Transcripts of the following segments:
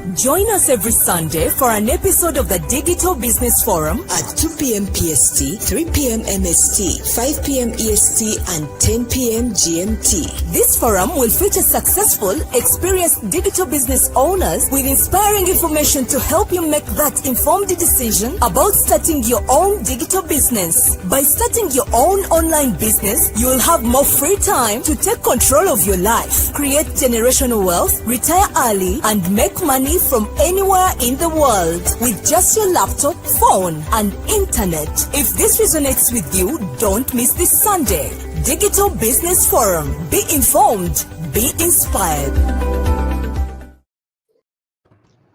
Join us every Sunday for an episode of the Digital Business Forum at 2 p.m. PST, 3 p.m. MST, 5 p.m. EST, and 10 p.m. GMT. This forum will feature successful, experienced digital business owners with inspiring information to help you make that informed decision about starting your own digital business. By starting your own online business, you will have more free time to take control of your life, create generational wealth, retire early, and make money from anywhere in the world with just your laptop, phone, and internet. If this resonates with you, don't miss this Sunday. Digital Business Forum. Be informed, be inspired.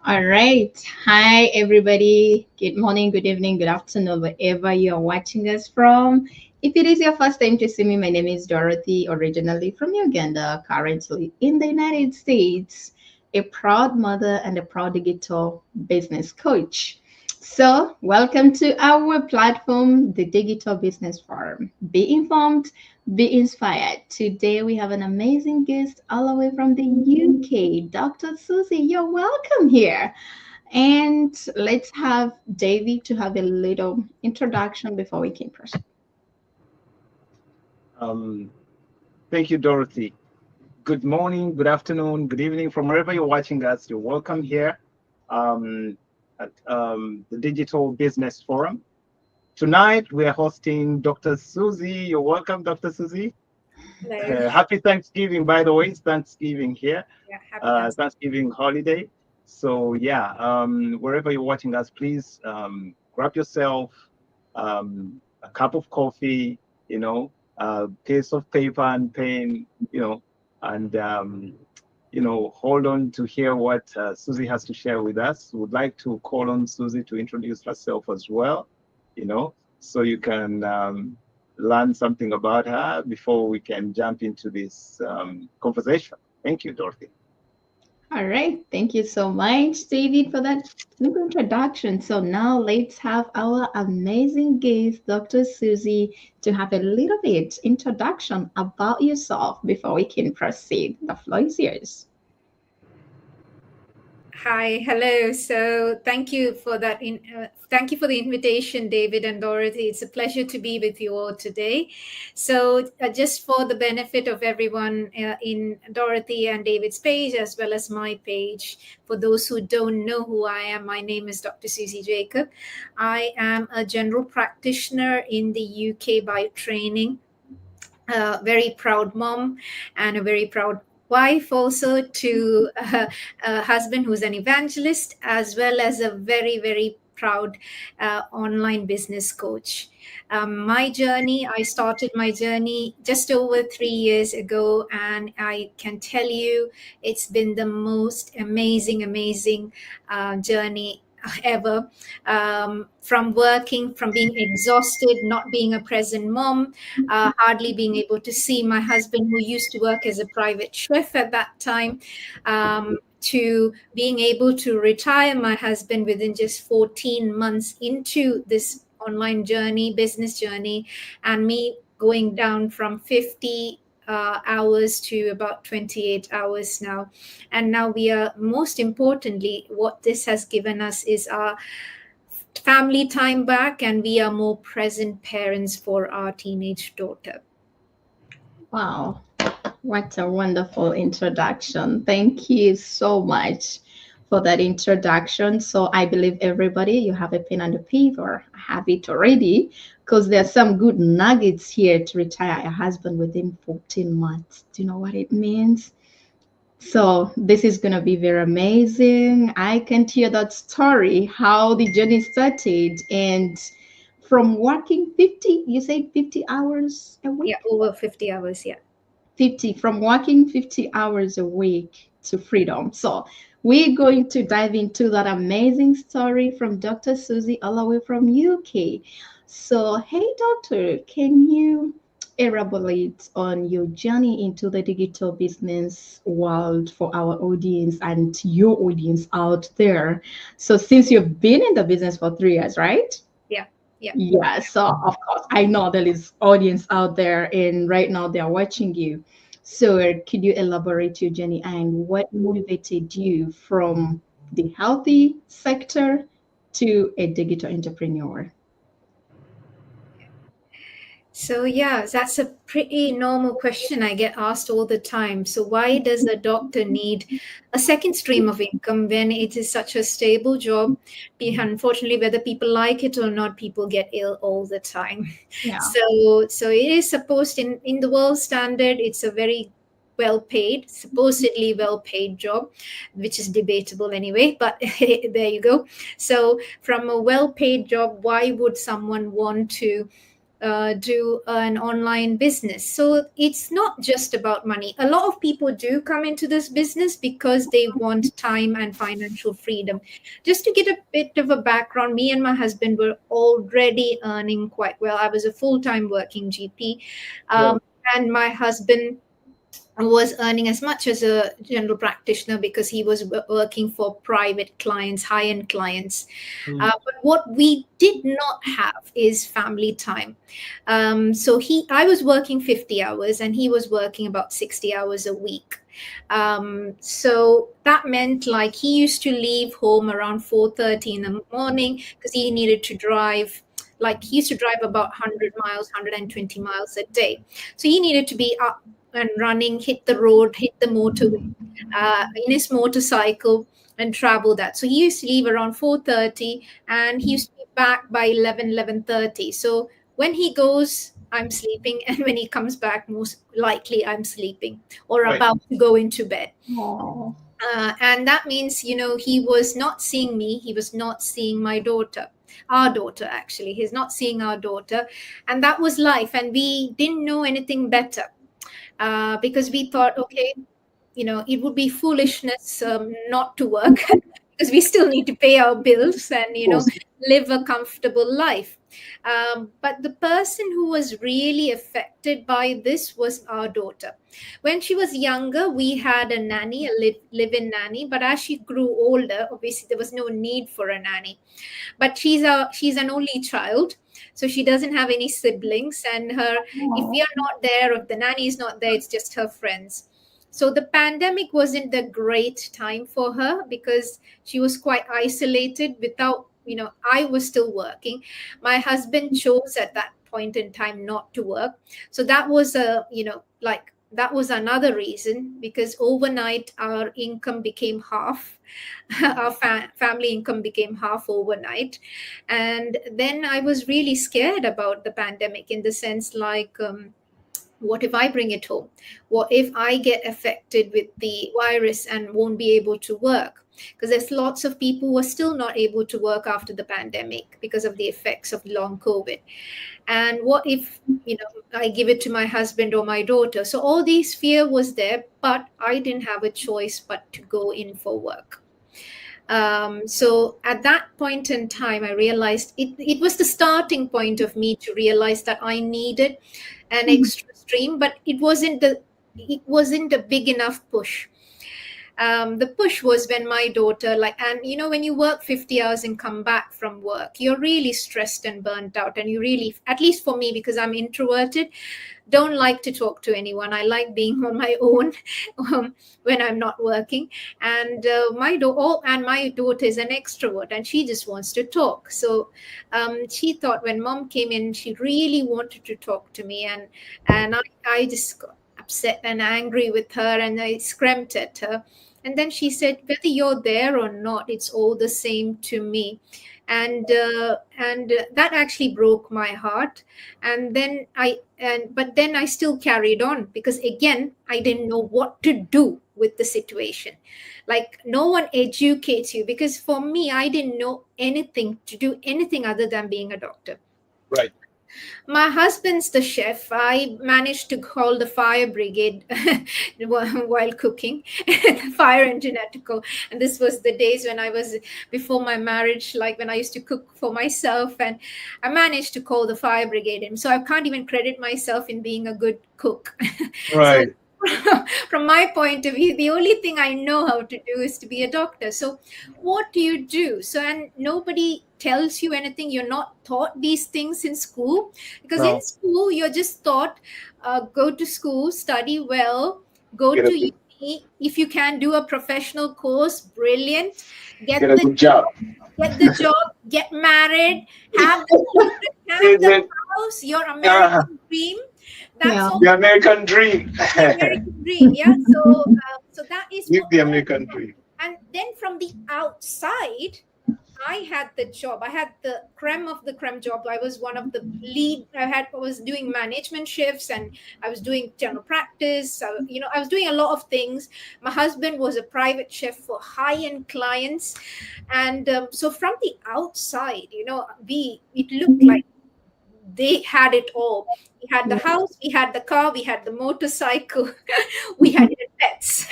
All right. Hi, everybody. Good morning, good evening, good afternoon, wherever you are watching us from. If it is your first time to see me, my name is Dorothy, originally from Uganda, currently in the United States, a proud mother and a proud digital business coach. So welcome to our platform, the Digital Business Forum. Be informed, be inspired. Today we have an amazing guest all the way from the UK, Dr. Suzie. You're welcome here. And let's have David to have a little introduction before we can proceed. Thank you, Dorothy. Good morning, good afternoon, good evening from wherever you're watching us. You're welcome here at the Digital Business Forum. Tonight, we are hosting Dr. Suzie. You're welcome, Dr. Suzie. Hello. Happy Thanksgiving, by the way. It's Thanksgiving here. Yeah, happy Thanksgiving holiday. So yeah, wherever you're watching us, please grab yourself a cup of coffee, a piece of paper and pen, and hold on to hear what Suzie has to share with us. Would like to call on Suzie to introduce herself as well, so you can learn something about her before we can jump into this conversation. Thank you, Dorothy. All right. Thank you so much, David, for that little introduction. So now let's have our amazing guest, Dr. Suzie, to have a little bit introduction about yourself before we can proceed. The floor is yours. Hi, hello. So thank you for that. Thank you for the invitation, David and Dorothy. It's a pleasure to be with you all today. So just for the benefit of everyone in Dorothy and David's page, as well as my page, for those who don't know who I am, my name is Dr. Suzie Jacob. I am a general practitioner in the UK by training, a very proud mom and a very proud wife also to a husband who's an evangelist, as well as a very, very proud online business coach. I started my journey just over 3 years ago, and I can tell you it's been the most amazing journey ever. From being exhausted, not being a present mom, hardly being able to see my husband, who used to work as a private chef at that time, to being able to retire my husband within just 14 months into this online journey, business journey, and me going down from 50 hours to about 28 hours now. And now we are, most importantly, what this has given us is our family time back, and we are more present parents for our teenage daughter. Wow, what a wonderful introduction. Thank you so much for that introduction. So I believe everybody, you have a pen and a paper. I have it already, because there's some good nuggets here to retire a husband within 14 months. Do you know what it means? So this is going to be very amazing. I can hear that story, how the journey started, and from working 50, you say 50 hours a week? Yeah, over 50 hours, yeah. 50, from working 50 hours a week to freedom. So we're going to dive into that amazing story from Dr. Suzie all the way from UK. So, hey, doctor, can you elaborate on your journey into the digital business world for our audience and your audience out there? So since you've been in the business for 3 years, right? Yeah. So of course, I know there is audience out there, and right now they are watching you. So could you elaborate your journey and what motivated you from the healthy sector to a digital entrepreneur? So yeah, that's a pretty normal question I get asked all the time. So why does a doctor need a second stream of income when it is such a stable job? Unfortunately, whether people like it or not, people get ill all the time. Yeah. So it is supposed in the world standard, it's a very supposedly well paid job, which is debatable anyway, but there you go. So from a well paid job, why would someone want to do an online business? So it's not just about money. A lot of people do come into this business because they want time and financial freedom. Just to get a bit of a background, me and my husband were already earning quite well. I was a full-time working GP, and my husband was earning as much as a general practitioner because he was working for private clients, high-end clients. But what we did not have is family time. So I was working 50 hours and he was working about 60 hours a week. So that meant like he used to leave home around 4:30 in the morning because he needed to drive. Like he used to drive about 100 miles, 120 miles a day. So he needed to be up and running, hit the road, hit the motorway in his motorcycle and travel that. So he used to leave around 4:30 and he used to be back by 11:30. So when he goes, I'm sleeping. And when he comes back, most likely I'm sleeping or about to go into bed. And that means, he was not seeing me. He was not seeing my daughter. Our daughter, actually. He's not seeing our daughter. And that was life. And we didn't know anything better. Because we thought, okay, it would be foolishness not to work because we still need to pay our bills and, live a comfortable life. But the person who was really affected by this was our daughter. When she was younger, we had a nanny, a live-in nanny. But as she grew older, obviously there was no need for a nanny. But she's an only child. So she doesn't have any siblings, and if we are not there, if the nanny is not there, it's just her friends. So the pandemic wasn't the great time for her because she was quite isolated without, I was still working. My husband chose at that point in time not to work. So that was that was another reason, because overnight our income became half. Our family income became half overnight. And then I was really scared about the pandemic in the sense like, what if I bring it home? What if I get affected with the virus and won't be able to work? Because there's lots of people who are still not able to work after the pandemic because of the effects of long COVID. And what if, I give it to my husband or my daughter? So all these fear was there, but I didn't have a choice but to go in for work. So at that point in time, I realized it was the starting point of me to realize that I needed an extra stream, but it wasn't a big enough push. The push was when my daughter, when you work 50 hours and come back from work, you're really stressed and burnt out. And you really, at least for me, because I'm introverted, don't like to talk to anyone. I like being on my own when I'm not working. And my daughter is an extrovert and she just wants to talk. So she thought when mom came in, she really wanted to talk to me. And I just got upset and angry with her and I screamed at her. And then she said, whether you're there or not, it's all the same to me. And that actually broke my heart. And then but then I still carried on because again, I didn't know what to do with the situation. Like no one educates you, because for me, I didn't know anything to do anything other than being a doctor. Right. My husband's the chef. I managed to call the fire brigade while cooking, the fire engine had to go. And this was the days when I was before my marriage, like when I used to cook for myself, and I managed to call the fire brigade. And so I can't even credit myself in being a good cook. Right. So, from my point of view, the only thing I know how to do is to be a doctor. So what do you do? So, and nobody tells you anything. You're not taught these things in school, because in school you're just taught, go to school, study well, go to uni, If you can do a professional course, brilliant. Get a good job. Get the job, get married, have the children, have the house, your American dream. That's all. The American dream. The American dream, yeah. So that is Live the American dream. And then from the outside, I had the job. I had the creme of the creme job. I was one of the lead. I was doing management shifts, and I was doing general practice. I was doing a lot of things. My husband was a private chef for high-end clients, and so from the outside, it looked like they had it all. We had the house, we had the car, we had the motorcycle, we had the pets.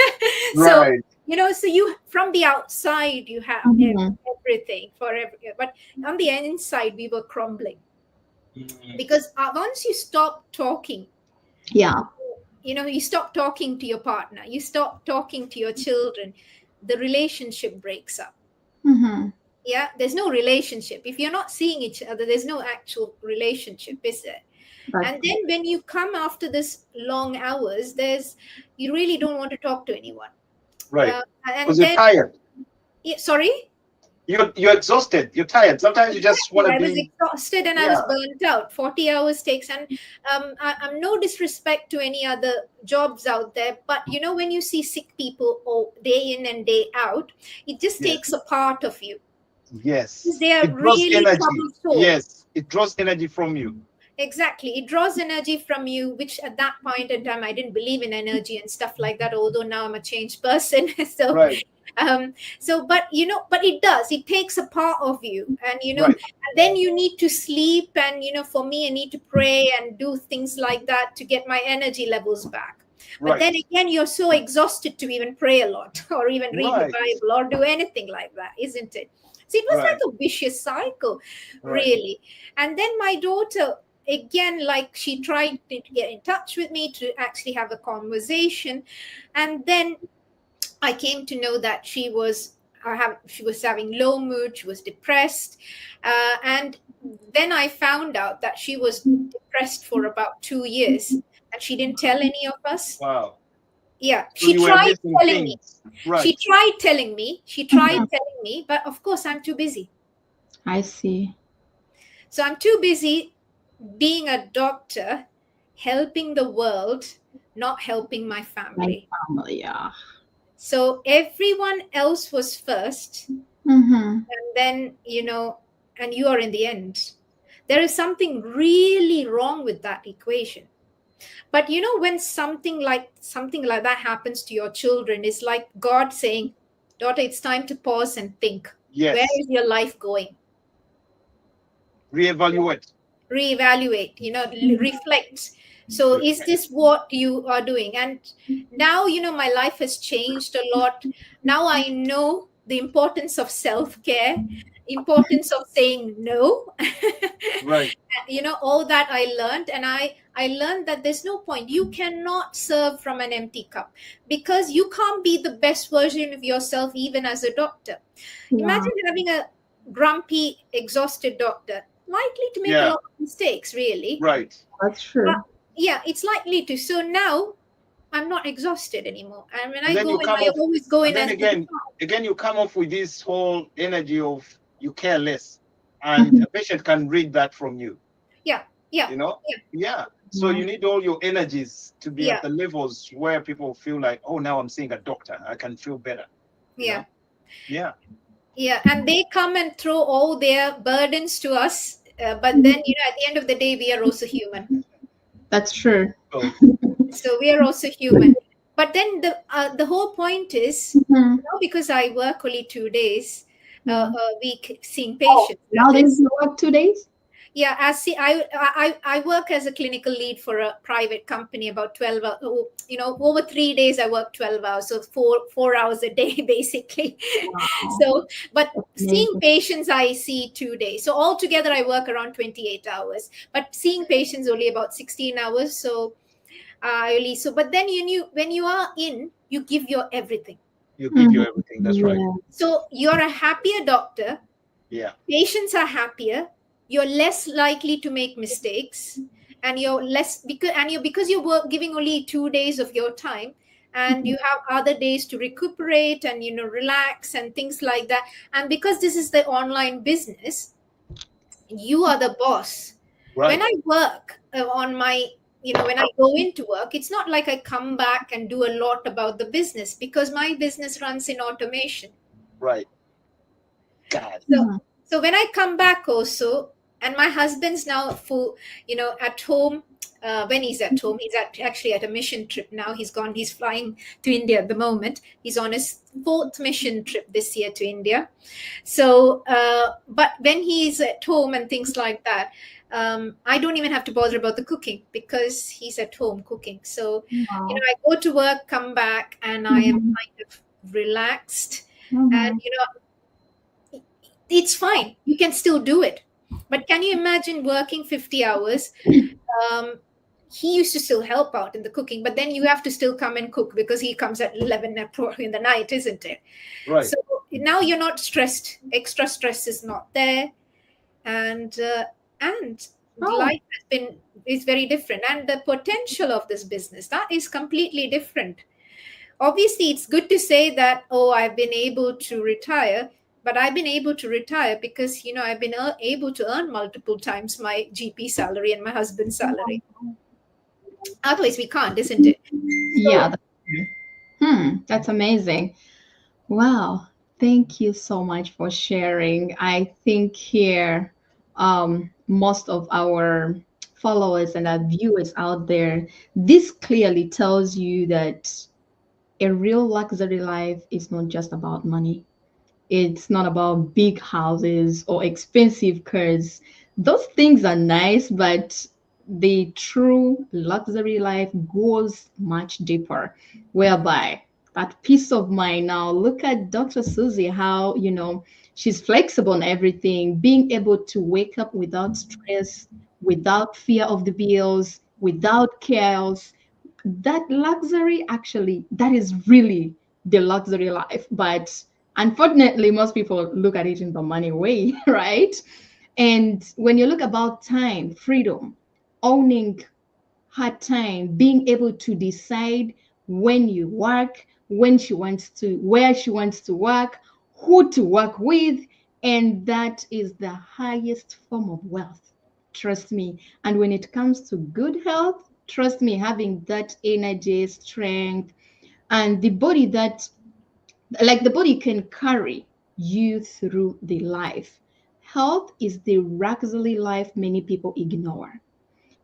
Right. So you from the outside you have everything but on the inside we were crumbling because once you stop talking, you stop talking to your partner, you stop talking to your children, the relationship breaks up. Yeah, there's no relationship. If you're not seeing each other, there's no actual relationship, is there? And then when you come after this long hours, you really don't want to talk to anyone. Right. Because you're tired. Sorry? You're exhausted. You're tired. Sometimes you just want to be... I was exhausted and I was burnt out. 40 hours takes. And I'm no disrespect to any other jobs out there. But, when you see sick people day in and day out, it just takes a part of you. Yes. They are really troublesome. Yes. It draws energy from you. Exactly. It draws energy from you, which at that point in time, I didn't believe in energy and stuff like that, although now I'm a changed person. So, right. But it does. It takes a part of you. And, and then you need to sleep. And, for me, I need to pray and do things like that to get my energy levels back. But then again, you're so exhausted to even pray a lot or even read the Bible or do anything like that, isn't it? So it was like a vicious cycle, really. And then my daughter, again, she tried to get in touch with me to actually have a conversation. And then I came to know that she was having low mood, she was depressed. And then I found out that she was depressed for about 2 years and she didn't tell any of us. Wow. Yeah, So she tried telling me. Right. She tried telling me, but of course I'm too busy. I see. So I'm too busy being a doctor, helping the world, not helping my family. Yeah. So everyone else was first, and then, and you are in the end. There is something really wrong with that equation. But when something like that happens to your children, it's like God saying, daughter, it's time to pause and think. Yes. Where is your life going? Reevaluate, reflect. So is this what you are doing? And now, my life has changed a lot. Now I know the importance of self-care, importance of saying no. Right. All that I learned. And I learned that there's no point. You cannot serve from an empty cup because you can't be the best version of yourself even as a doctor. Yeah. Imagine having a grumpy, exhausted doctor, likely to make a lot of mistakes, really. Right. That's true. But, it's likely to. So now I'm not exhausted anymore. And when I always go in. And then again, you come off with this whole energy of you care less. And a patient can read that from you. Yeah. So you need all your energies to be at the levels where people feel like, oh, now I'm seeing a doctor. I can feel better. Yeah. Yeah. Yeah. And they come and throw all their burdens to us. But then, at the end of the day, we are also human. That's true. So we are also human. But then the whole point is, because I work only 2 days a week seeing patients. Nowadays you work 2 days? Yeah, I work as a clinical lead for a private company about 12 hours. Over 3 days I work 12 hours, so 4 hours a day basically. Wow. So, but seeing patients I see 2 days. So altogether I work around 28 hours, but seeing patients only about 16 hours. So but then when you are in, you give your everything. You give your everything. That's right. So you're a happier doctor. Yeah. Patients are happier. You're less likely to make mistakes, and you're less because you're giving only 2 days of your time, and you have other days to recuperate and relax and things like that. And because this is the online business, you are the boss. Right. When I work on my when I go into work, it's not like I come back and do a lot about the business, because my business runs in automation. Right. God. So when I come back also, and my husband's now at home. When he's at home, he's actually at a mission trip now. He's flying to India at the moment. He's on his 4th mission trip this year to India. So, but when he's at home and things like that, I don't even have to bother about the cooking, because he's at home cooking. So, I go to work, come back, and I am kind of relaxed. And, it's fine. You can still do it. But can you imagine working 50 hours? He used to still help out in the cooking, but then you have to still come and cook, because he comes at 11 in the night, isn't it? Right. So now you're not stressed. Extra stress is not there. And life is very different. And the potential of this business, that is completely different. Obviously, it's good to say that, I've been able to retire. But I've been able to retire because, I've been able to earn multiple times my GP salary and my husband's salary. Otherwise, we can't, isn't it? Yeah. That's amazing. Wow. Thank you so much for sharing. I think here, most of our followers and our viewers out there, this clearly tells you that a real luxury life is not just about money. It's not about big houses or expensive cars. Those things are nice, but the true luxury life goes much deeper, whereby that peace of mind. Now, look at Dr. Suzie, how, she's flexible on everything, being able to wake up without stress, without fear of the bills, without chaos. That luxury, actually, that is really the luxury life. But unfortunately, most people look at it in the money way, right? And when you look about time, freedom, owning hard time, being able to decide when you work, when she wants to, where she wants to work, who to work with, and that is the highest form of wealth. Trust me. And when it comes to good health, trust me, having that energy, strength, and the body that the body can carry you through the life. Health is the luxury life many people ignore,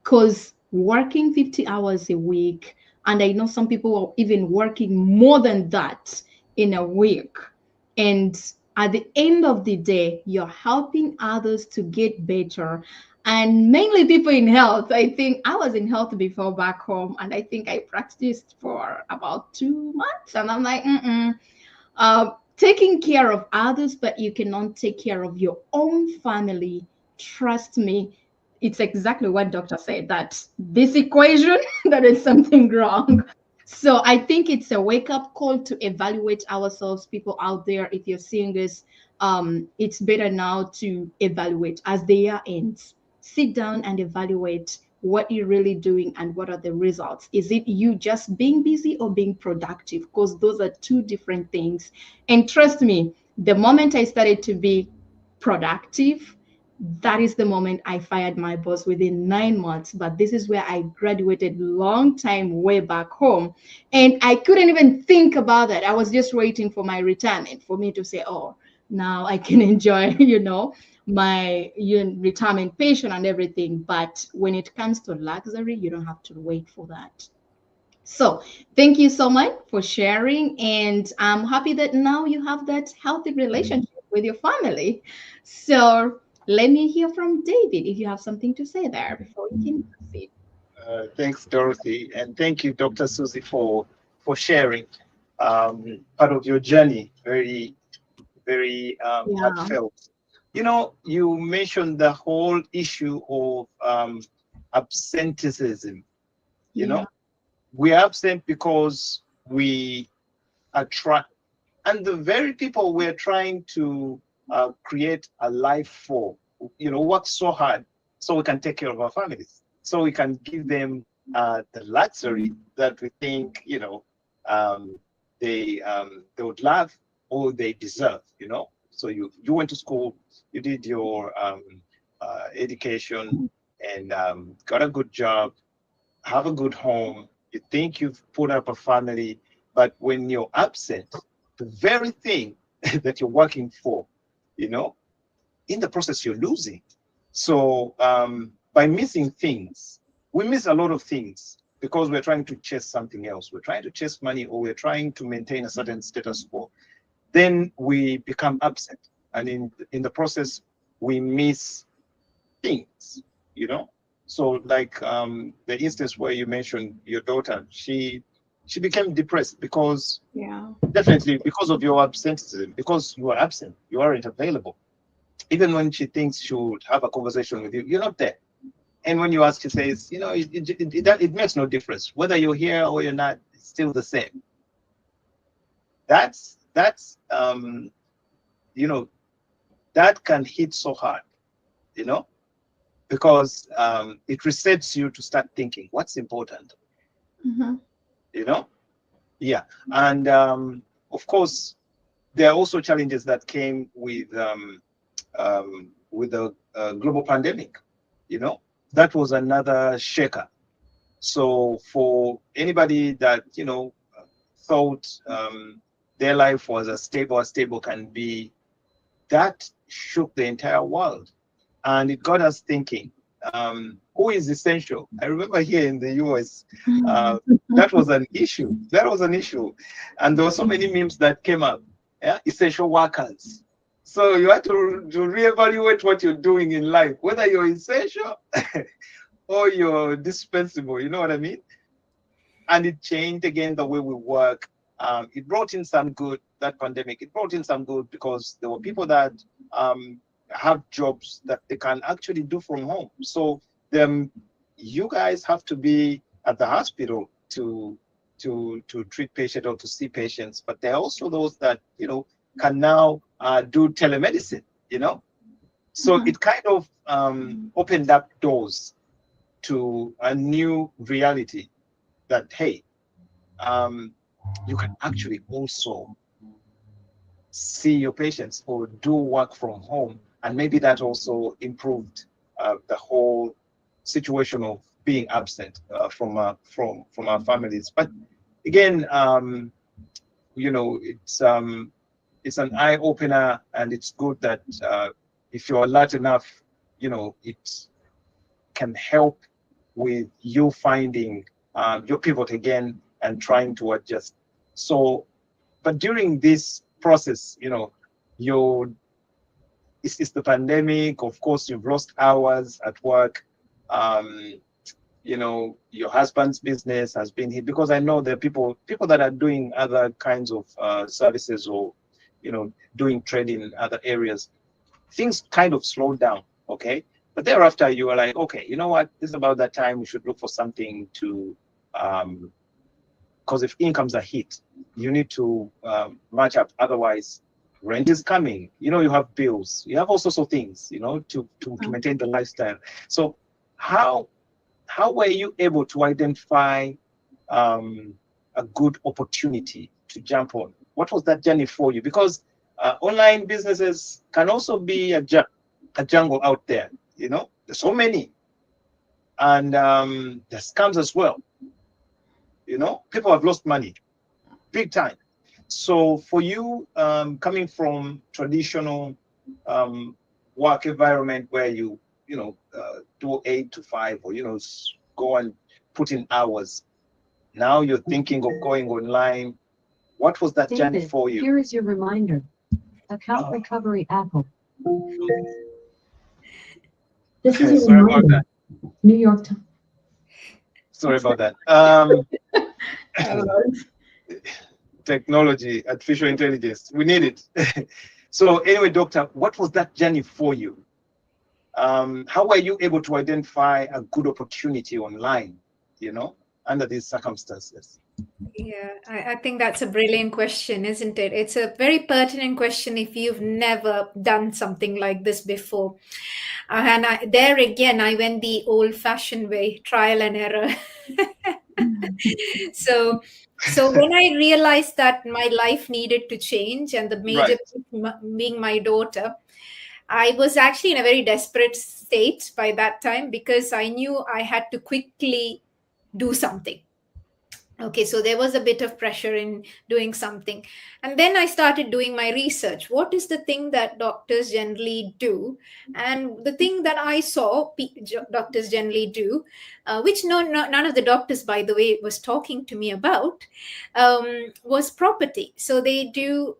because working 50 hours a week, and I know some people are even working more than that in a week, and at the end of the day, you're helping others to get better. And mainly people in health. I think I was in health before back home, and I think I practiced for about 2 months, and I'm like, taking care of others, but you cannot take care of your own family. Trust me, it's exactly what doctor said, that this equation, that is something wrong. So I think it's a wake-up call to evaluate ourselves. People out there, if you're seeing this, it's better now to evaluate as the year ends. Sit down and evaluate what you're really doing and what are the results. Is it you just being busy or being productive? Because those are two different things. And trust me, the moment I started to be productive, that is the moment I fired my boss within 9 months. But this is where I graduated long time way back home. And I couldn't even think about that. I was just waiting for my retirement for me to say, oh, now I can enjoy, my retirement pension and everything. But when it comes to luxury, you don't have to wait for that. So thank you so much for sharing. And I'm happy that now you have that healthy relationship with your family. So let me hear from David if you have something to say there before we can proceed. Thanks, Dorothy. And thank you, Dr. Suzie, for sharing part of your journey. Very, very heartfelt. You mentioned the whole issue of absenteeism. We're absent because we attract, and the very people we're trying to create a life for, work so hard so we can take care of our families, so we can give them the luxury that we think, they would love or they deserve, So you went to school, you did your education, and got a good job, have a good home. You think you've put up a family, but when you're absent, the very thing that you're working for, in the process you're losing. So by missing things, we miss a lot of things because we're trying to chase something else. We're trying to chase money, or we're trying to maintain a certain status quo. Then we become absent, and in the process we miss things, So like the instance where you mentioned your daughter, she became depressed because definitely because of your absenteeism, because you are absent, you aren't available. Even when she thinks she would have a conversation with you, you're not there. And when you ask, she says, it makes no difference whether you're here or you're not. It's still the same. That's that can hit so hard, because it resets you to start thinking what's important. Yeah. And of course there are also challenges that came with the global pandemic. That was another shaker. So for anybody that thought their life was as stable can be, that shook the entire world, and it got us thinking, who is essential? I remember here in the US, that was an issue. And there were so many memes that came up. Essential workers. So you have to reevaluate what you're doing in life, whether you're essential or you're dispensable. You know what I mean? And it changed again the way we work. It brought in some good, that pandemic. It brought in some good because there were people that have jobs that they can actually do from home. So you guys have to be at the hospital to treat patients or to see patients, but there are also those that can now do telemedicine. So it kind of opened up doors to a new reality that, hey, you can actually also see your patients or do work from home, and maybe that also improved the whole situation of being absent from our families. But again, it's an eye opener, and it's good that if you're alert enough, it can help with you finding your pivot again and trying to adjust. So, but during this process, it's the pandemic. Of course, you've lost hours at work. Your husband's business has been hit, because I know there are people that are doing other kinds of services, or doing trading in other areas. Things kind of slowed down, okay? But thereafter, you are like, okay, you know what? This is about that time we should look for something to, because if incomes are hit, you need to match up. Otherwise, rent is coming. You have bills. You have all sorts of things, to maintain the lifestyle. So how were you able to identify a good opportunity to jump on? What was that journey for you? Because online businesses can also be a jungle out there. There's so many, and there's scams as well. People have lost money big time. So for you, coming from traditional work environment where you do 8 to 5, or go and put in hours, now you're thinking of going online. What was that journey for you? Here is your reminder. Account recovery Apple. This is a Sorry about reminder. that. New York Times. Sorry about that. Technology, artificial intelligence, we need it. So anyway, doctor, what was that journey for you? How were you able to identify a good opportunity online, under these circumstances? Yeah, I think that's a brilliant question, isn't it? It's a very pertinent question if you've never done something like this before. And there again, I went the old-fashioned way, trial and error. So So when I realized that my life needed to change, and the major being my daughter, I was actually in a very desperate state by that time, because I knew I had to quickly do something. Okay, so there was a bit of pressure in doing something. And then I started doing my research. What is the thing that doctors generally do? And the thing that I saw doctors generally do, which none of the doctors, by the way, was talking to me about, was property. So they do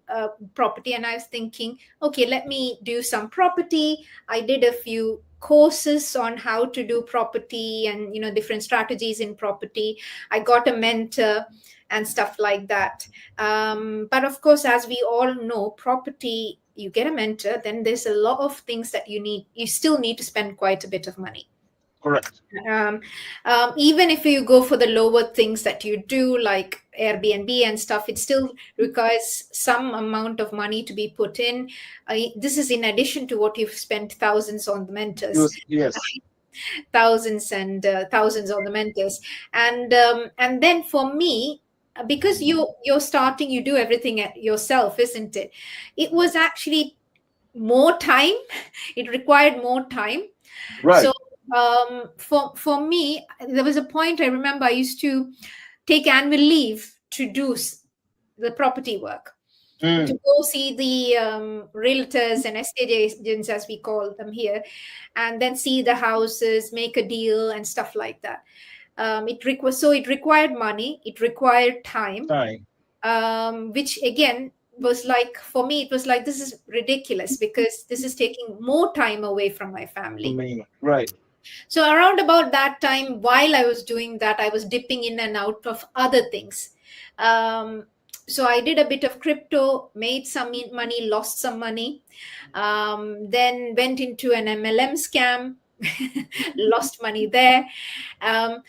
property. And I was thinking, okay, let me do some property. I did a few courses on how to do property and different strategies in property. I got a mentor and stuff like that. But of course, as we all know, property, you get a mentor, then there's a lot of things that you still need to spend quite a bit of money. Correct. Even if you go for the lower things that you do, like Airbnb and stuff, it still requires some amount of money to be put in. This is in addition to what you've spent thousands on the mentors. Yes. Thousands and thousands on the mentors. And then for me, because you're starting, you do everything yourself, isn't it? It was actually more time. It required more time. Right. So for me, there was a point I remember I used to take annual leave to do the property work, to go see the realtors and estate agents, as we call them here, and then see the houses, make a deal and stuff like that. It required money, it required time. Which again was like, for me, it was like, this is ridiculous, because this is taking more time away from my family. Right. So around about that time, while I was doing that, I was dipping in and out of other things. So I did a bit of crypto, made some money, lost some money, then went into an MLM scam, lost money there. And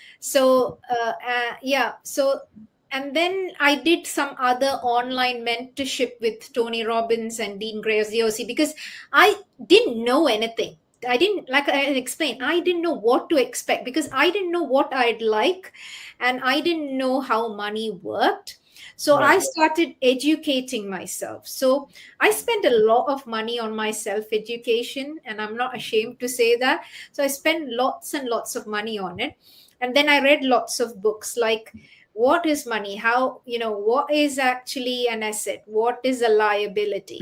then I did some other online mentorship with Tony Robbins and Dean Graziosi, because I didn't know anything. I didn't, like I explained, I didn't know what to expect, because I didn't know what I'd like, and I didn't know how money worked. So I started educating myself. So I spent a lot of money on my self-education, and I'm not ashamed to say that. So I spent lots and lots of money on it. And then I read lots of books like, what is money? How, what is actually an asset? What is a liability?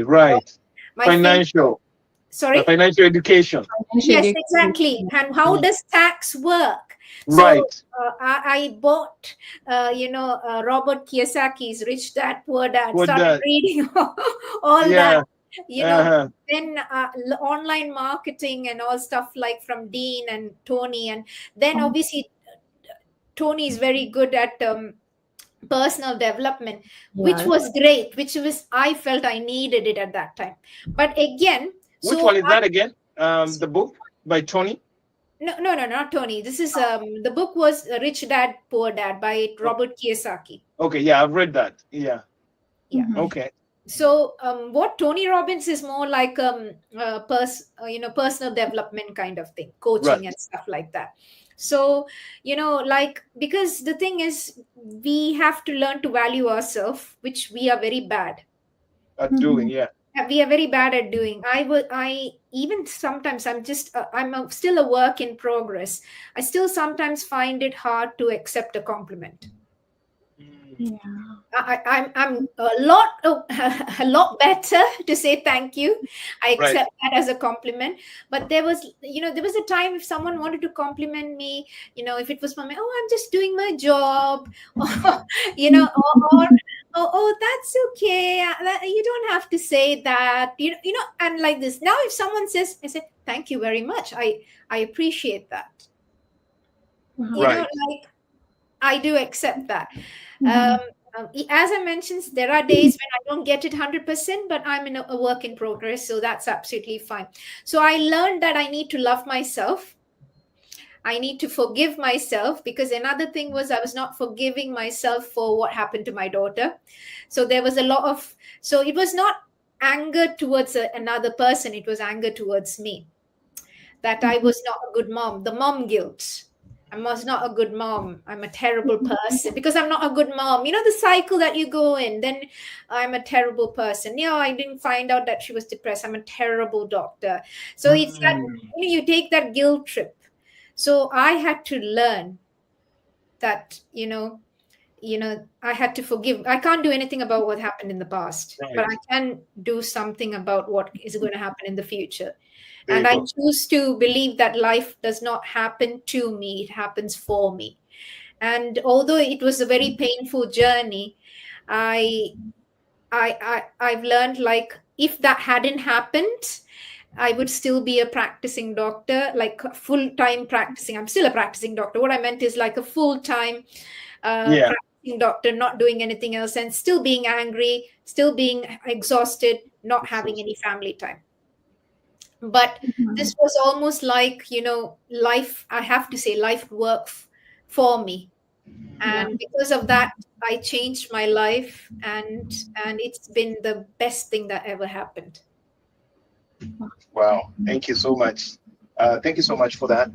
Right. Financial. Sorry? Financial education. Yes, exactly. And how does tax work? Right. So I bought, Robert Kiyosaki's Rich Dad, Poor Dad, started reading all that. Then online marketing and all stuff like from Dean and Tony. And then obviously Tony is very good at personal development, which was great, I felt I needed it at that time. But again, which one is that again? The book by Tony? No, not Tony. This is the book was Rich Dad, Poor Dad by Robert Kiyosaki. Okay, yeah, I've read that. Yeah. Okay. So what Tony Robbins is more like personal development kind of thing, coaching and stuff like that. So, because the thing is, we have to learn to value ourselves, which we are very bad at doing. We are very bad at doing. I even sometimes I'm still a work in progress. I still sometimes find it hard to accept a compliment. I'm a lot better to say thank you. I accept that as a compliment. But there was a time if someone wanted to compliment me, if it was from me, I'm just doing my job, or oh, that's okay. You don't have to say that, and like this. Now, if someone says, I say, thank you very much. I appreciate that. I do accept that. As I mentioned, there are days when I don't get it 100%, but I'm in a work in progress. So that's absolutely fine. So I learned that I need to love myself. I need to forgive myself, because another thing was I was not forgiving myself for what happened to my daughter. So there was a lot of, so it was not anger towards another person. It was anger towards me, that I was not a good mom, the mom guilt. I was not a good mom. I'm a terrible person because I'm not a good mom. You know, the cycle that you go in, then I'm a terrible person. You know, I didn't find out that she was depressed. I'm a terrible doctor. So it's that, you know, you take that guilt trip. So I had to learn that, I had to forgive. I can't do anything about what happened in the past, but I can do something about what is going to happen in the future. And I choose to believe that life does not happen to me, it happens for me. And although it was a very painful journey, I've learned, like, if that hadn't happened, I would still be a practicing doctor, like full-time practicing. I'm still a practicing doctor. What I meant is like a full-time practicing doctor, not doing anything else, and still being angry, still being exhausted, not having any family time. But this was almost like, life, I have to say, life worked for me. And because of that, I changed my life, and it's been the best thing that ever happened. Wow, thank you so much. Thank you so much for that.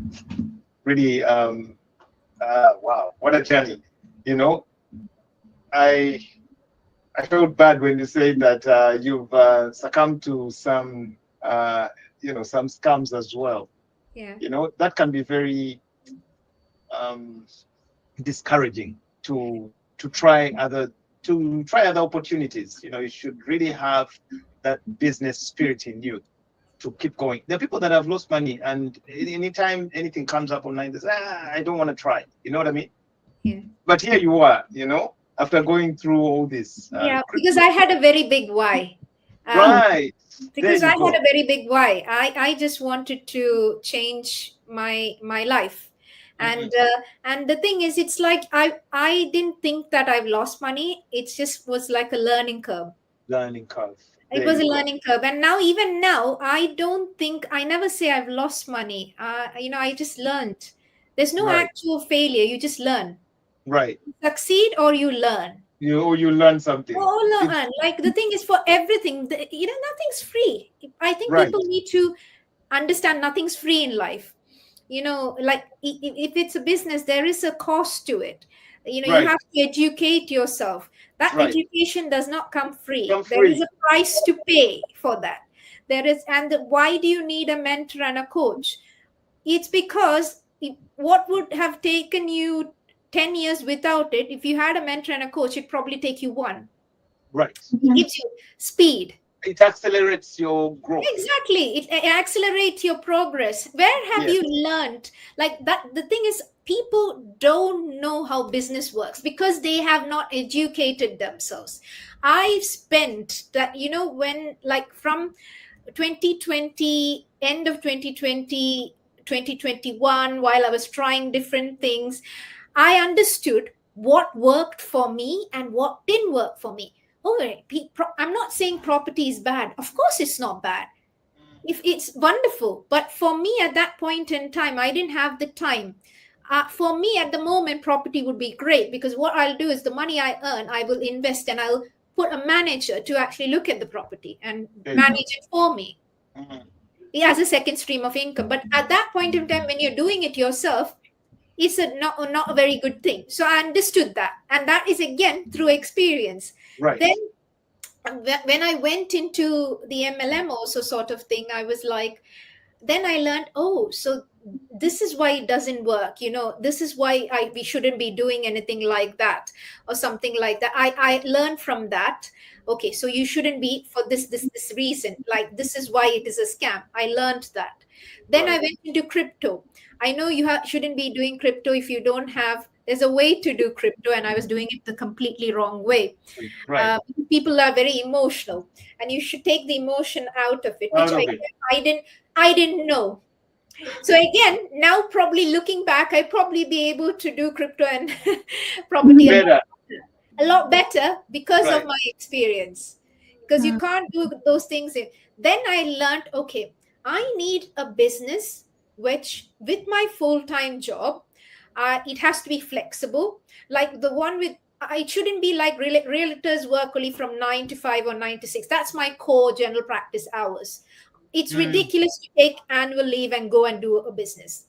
Really, wow, what a journey. I felt bad when you said that you've succumbed to some some scams as well. Yeah. That can be very discouraging to try other opportunities. You should really have that business spirit in you to keep going. There are people that have lost money, and anytime anything comes up online, they say, I don't want to try. You know what I mean? Yeah. But here you are, after going through all this. Because I had a very big why. Right. Because I had a very big why. I just wanted to change my life. And and the thing is, it's like I didn't think that I've lost money. It just was like a learning curve. It was a learning curve. And even now, I never say I've lost money. I just learned. There's no actual failure. You just learn. Right. You succeed or you learn. You learn something. Learn. Like, the thing is, for everything, nothing's free. I think people need to understand nothing's free in life. Like, if it's a business, there is a cost to it. You have to educate yourself. That education does not come free. There is a price to pay for that. Why do you need a mentor and a coach? It's because what would have taken you 10 years without it, if you had a mentor and a coach, it'd probably take you 1. Right. It gives you speed. It accelerates your growth. Exactly. It accelerates your progress. Where have you learned? Like that, the thing is, people don't know how business works because they have not educated themselves. I've spent that, when, like, from 2020, end of 2020, 2021, while I was trying different things, I understood what worked for me and what didn't work for me. I'm not saying property is bad. Of course it's not bad. If it's wonderful. But for me at that point in time, I didn't have the time. For me at the moment, property would be great because what I'll do is the money I earn, I will invest and I'll put a manager to actually look at the property and manage it for me. As a second stream of income. But at that point in time, when you're doing it yourself, it's not a very good thing. So I understood that. And that is, again, through experience. Right. Then when I went into the MLM also sort of thing, I was like, then I learned, so this is why it doesn't work. This is why we shouldn't be doing anything like that or something like that. I learned from that. Okay, so you shouldn't be for this reason. Like, this is why it is a scam. I learned that. Then I went into crypto. I know you shouldn't be doing crypto if you don't have. There's a way to do crypto, and I was doing it the completely wrong way. Right. People are very emotional, and you should take the emotion out of it, which I didn't know. So again, now probably looking back, I'd probably be able to do crypto and property a lot better because of my experience. Because you can't do those things. Then I learned, okay, I need a business which, with my full-time job, it has to be flexible. Like the one with, it shouldn't be like realtors work only from 9 to 5 or 9 to 6. That's my core general practice hours. It's ridiculous to take annual leave and go and do a business.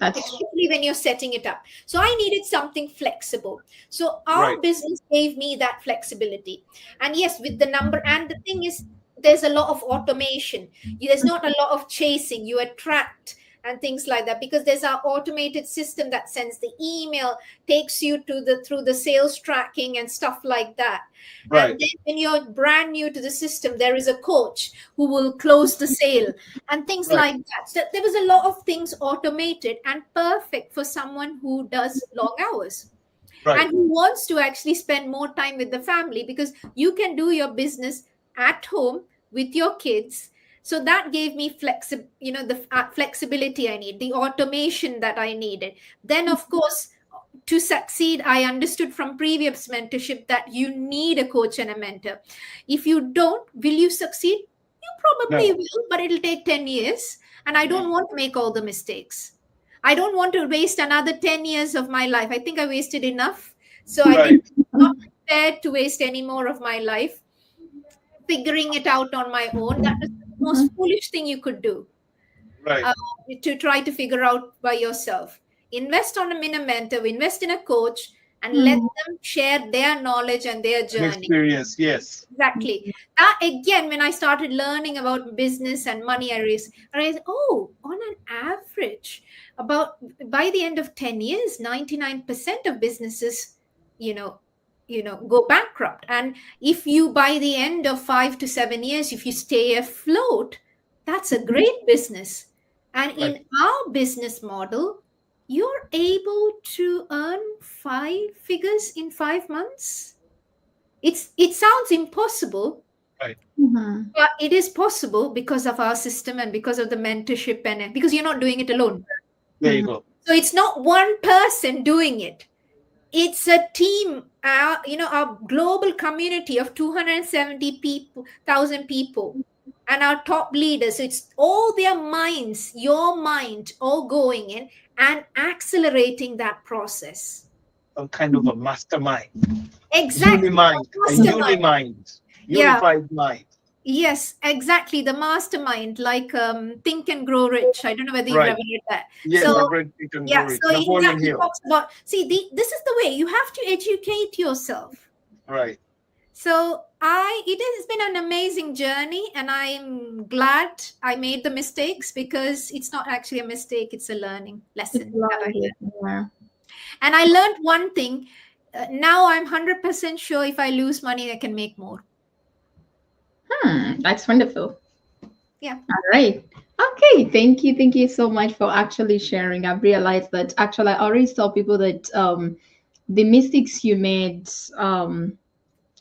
especially when you're setting it up. So I needed something flexible. So our business gave me that flexibility. And yes, with the number, and the thing is, there's a lot of automation. There's not a lot of chasing. You attract and things like that, because there's our automated system that sends the email, takes you to the through the sales tracking and stuff like that. Right. And then when you're brand new to the system, there is a coach who will close the sale and things like that. So there was a lot of things automated and perfect for someone who does long hours. And who wants to actually spend more time with the family, because you can do your business at home with your kids. So that gave me the flexibility I need, the automation that I needed. Then, of course, to succeed, I understood from previous mentorship that you need a coach and a mentor. If you don't, will you succeed? You probably will, but it'll take 10 years. And I don't want to make all the mistakes. I don't want to waste another 10 years of my life. I think I wasted enough. So I'm not prepared to waste any more of my life figuring it out on my own. That is the most foolish thing you could do. To try to figure out by yourself. Invest in a mentor, invest in a coach, and let them share their knowledge and their journey. Experience, yes. Exactly. That again, when I started learning about business and money, I realized, on an average, about by the end of 10 years, 99% of businesses, go bankrupt. And if you, by the end of 5 to 7 years, if you stay afloat, that's a great business. And in our business model, you're able to earn 5 figures in 5 months. It sounds impossible, but it is possible because of our system and because of the mentorship and because you're not doing it alone. There you go. So it's not one person doing it. It's a team, our global community of 270,000 people and our top leaders. So it's all their minds, your mind, all going in and accelerating that process. Some kind of a mastermind. Exactly. Unified mind. Yes, exactly. The mastermind, like Think and Grow Rich. I don't know whether you've ever read that. Yes, I've read Think and Grow Rich. So he talks about, this is the way you have to educate yourself. Right. So it has been an amazing journey, and I'm glad I made the mistakes, because it's not actually a mistake, it's a learning lesson. And I learned one thing. Now I'm 100% sure if I lose money, I can make more. That's wonderful. Yeah. All right. Okay. Thank you. Thank you so much for actually sharing. I've realized that actually I always tell people that the mistakes you made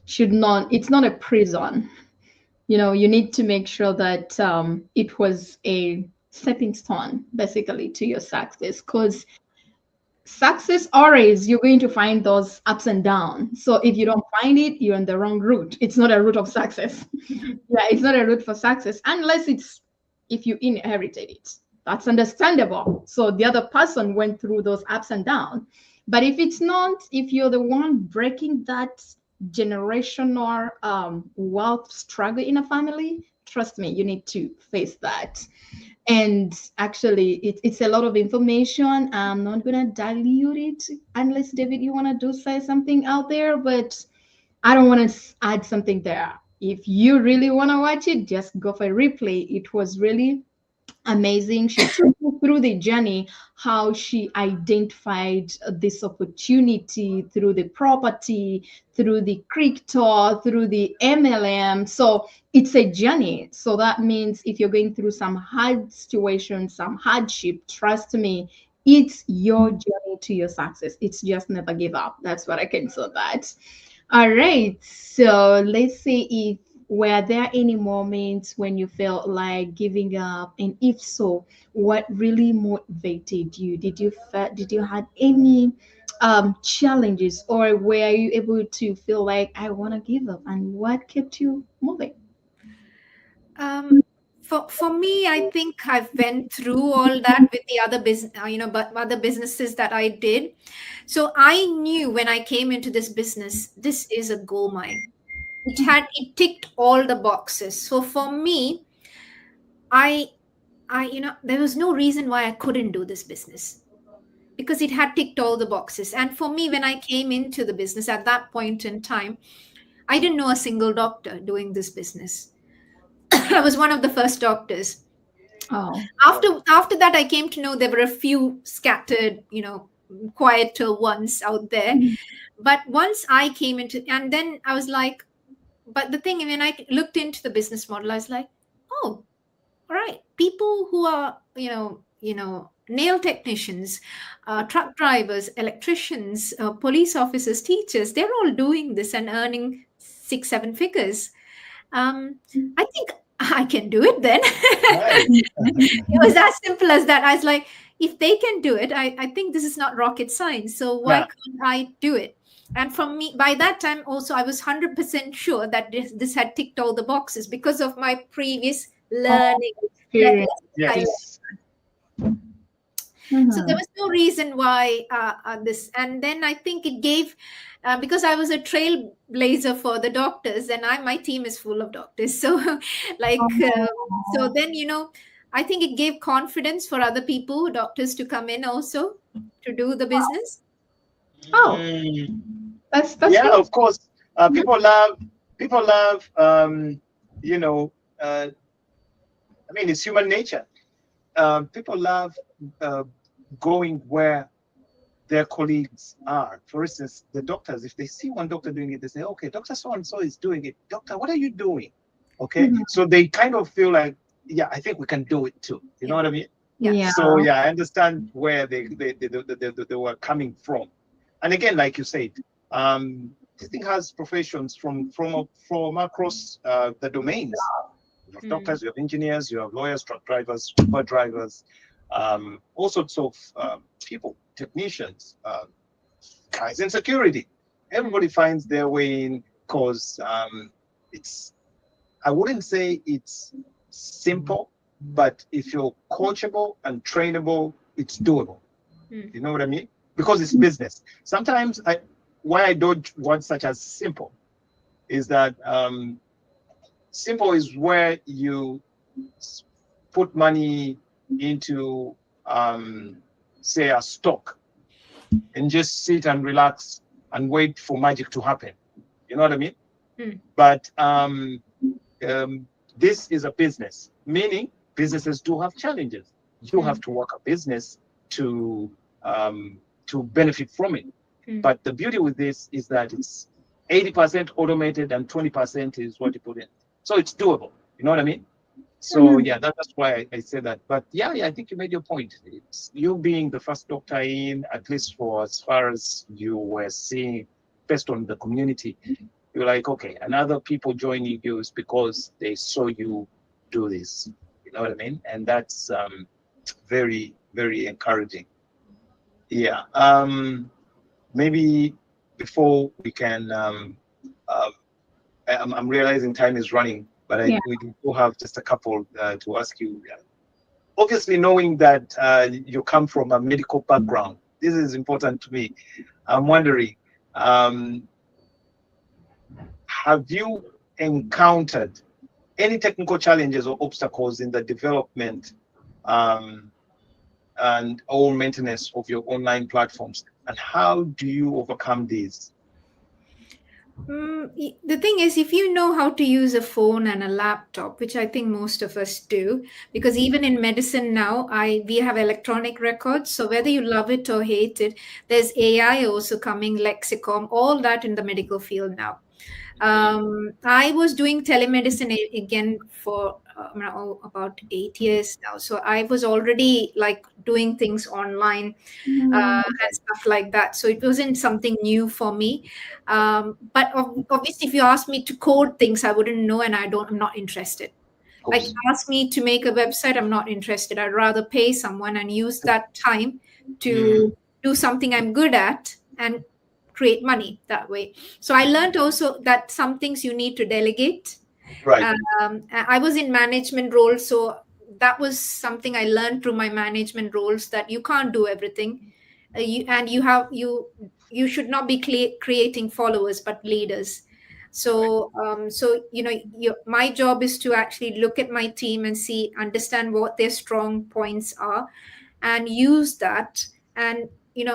it's not a prison. You need to make sure that it was a stepping stone basically to your success, because success always, you're going to find those ups and downs. So if you don't find it, you're on the wrong route. It's not a route of success. It's not a route for success, unless if you inherited it. That's understandable. So the other person went through those ups and downs. But if it's not, if you're the one breaking that generational wealth struggle in a family, trust me, you need to face that. And actually, it's a lot of information. I'm not going to dilute it unless, David, you want to say something out there, but I don't want to add something there. If you really want to watch it, just go for a replay. It was really amazing. She took you through the journey, how she identified this opportunity through the property, through the crypto, through the MLM. So it's a journey. So that means if you're going through some hard situation, some hardship, trust me, it's your journey to your success. It's just never give up. That's what I can say that. All right. So let's see, were there any moments when you felt like giving up? And if so, what really motivated you? Did you have any challenges, or were you able to feel like I want to give up? And what kept you moving? For me, I think I've went through all that with the other other businesses that I did. So I knew when I came into this business, this is a gold mine. It ticked all the boxes. So for me, I there was no reason why I couldn't do this business, because it had ticked all the boxes. And for me, when I came into the business at that point in time, I didn't know a single doctor doing this business. I was one of the first doctors. Oh, After that, I came to know there were a few scattered, quieter ones out there. But once I came into, and then I was like, but the thing, when I looked into the business model, I was like, oh, all right, people who are, nail technicians, truck drivers, electricians, police officers, teachers, they're all doing this and earning 6-7 figures. I think I can do it then. Right. It was as simple as that. I was like, if they can do it, I think this is not rocket science. So why Yeah. can't I do it? And for me, by that time also, I was 100% sure that this had ticked all the boxes because of my previous learning. experience. Yes. So there was no reason why this. And then I think it gave, because I was a trailblazer for the doctors, and my team is full of doctors. So so then, I think it gave confidence for other people, doctors, to come in also to do the business. Oh. Mm. That's Yeah, good. of course. People love, it's human nature. People love going where their colleagues are. For instance, the doctors, if they see one doctor doing it, they say, okay, Dr. So-and-so is doing it. Doctor, what are you doing? Okay. So they kind of feel like, yeah, I think we can do it too. You know what I mean? Yeah. So yeah, I understand where they were coming from. And again, like you said, this thing has professions from across the domains. You have doctors, you have engineers, you have lawyers, truck drivers, Uber drivers, all sorts of people, technicians, guys in security. Everybody finds their way in because I wouldn't say it's simple, but if you're coachable and trainable, it's doable. You know what I mean? Because it's business. Sometimes why I dodge words such as simple is that simple is where you put money into, say, a stock and just sit and relax and wait for magic to happen. You know what I mean? But this is a business, meaning businesses do have challenges. You have to work a business to benefit from it. But the beauty with this is that it's 80% automated and 20% is what you put in. So it's doable. You know what I mean? So yeah, that's why I say that. But yeah, I think you made your point. It's you being the first doctor in, at least for as far as you were seeing based on the community, you're like, okay, and other people joining you is because they saw you do this. You know what I mean? And that's very, very encouraging. Yeah. Maybe before we can, I'm realizing time is running, but we do have just a couple to ask you. Obviously, knowing that you come from a medical background, this is important to me. I'm wondering, have you encountered any technical challenges or obstacles in the development and or maintenance of your online platforms, and how do you overcome these? The thing is, if you know how to use a phone and a laptop, which I think most of us do, because even in medicine now, we have electronic records. So whether you love it or hate it, there's AI also coming, lexicon, all that in the medical field now. I was doing telemedicine again for about 8 years now. So I was already like doing things online and stuff like that. So it wasn't something new for me. But obviously, if you ask me to code things, I wouldn't know, and I'm not interested. Like ask me to make a website, I'm not interested. I'd rather pay someone and use that time to do something I'm good at and create money that way. So I learned also that some things you need to delegate. Right. I was in management roles, so that was something I learned through my management roles, that you can't do everything. You should not be creating followers but leaders. So, my job is to actually look at my team and understand what their strong points are, and use that. And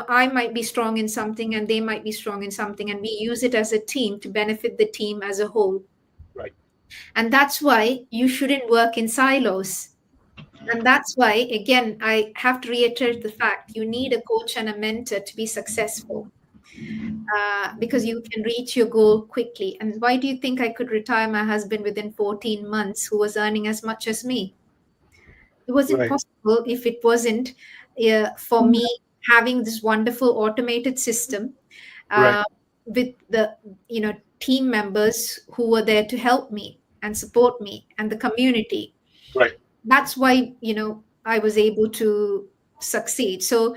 I might be strong in something, and they might be strong in something, and we use it as a team to benefit the team as a whole. Right. And that's why you shouldn't work in silos. And that's why, again, I have to reiterate the fact you need a coach and a mentor to be successful. Because you can reach your goal quickly. And why do you think I could retire my husband within 14 months, who was earning as much as me? It wasn't Right. possible if it wasn't for me having this wonderful automated system Right. with the team members who were there to help me and support me, and the community. Right. That's why I was able to succeed. So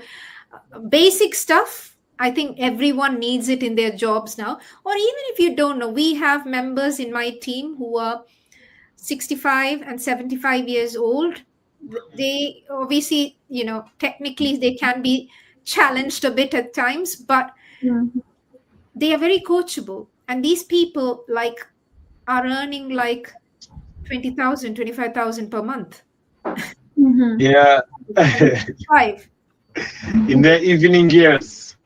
basic stuff, I think everyone needs it in their jobs now. Or even if you don't know, we have members in my team who are 65 and 75 years old. They obviously, technically they can be challenged a bit at times, but they are very coachable. And these people are earning like 20,000, 25,000 per month. Yeah. Five. In the evening years.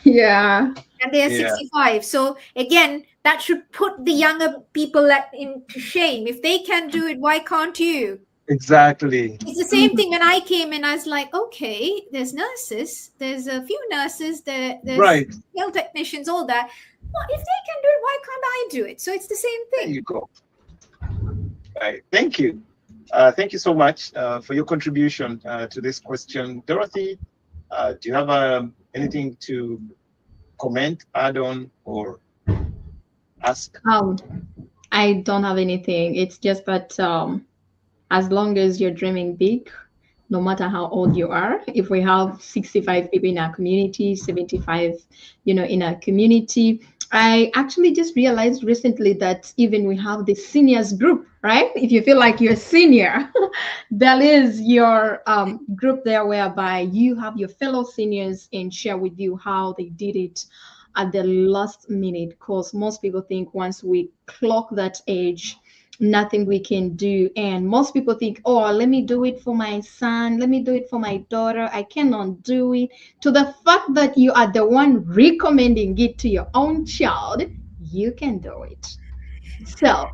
Yeah. And they are Yeah. 65. So again, that should put the younger people into shame. If they can do it, why can't you? Exactly. It's the same thing when I came in. I was like, okay, there's nurses, there's a few nurses, there's Right. health technicians, all that. Well, if they can do it, why can't I do it? So it's the same There thing. you go. Right. Thank you. Thank you so much for your contribution to this question. Dorothy, do you have anything to comment, add on, or ask? I don't have anything. It's just that as long as you're dreaming big, no matter how old you are, if we have 65 people in our community, 75, in our community, I actually just realized recently that even we have the seniors group, right? If you feel like you're a senior, there is your group there whereby you have your fellow seniors and share with you how they did it at the last minute. Because most people think once we clock that age, nothing we can do. And most people think, oh, let me do it for my son, let me do it for my daughter, I cannot do it. To the fact that you are the one recommending it to your own child, you can do it. So,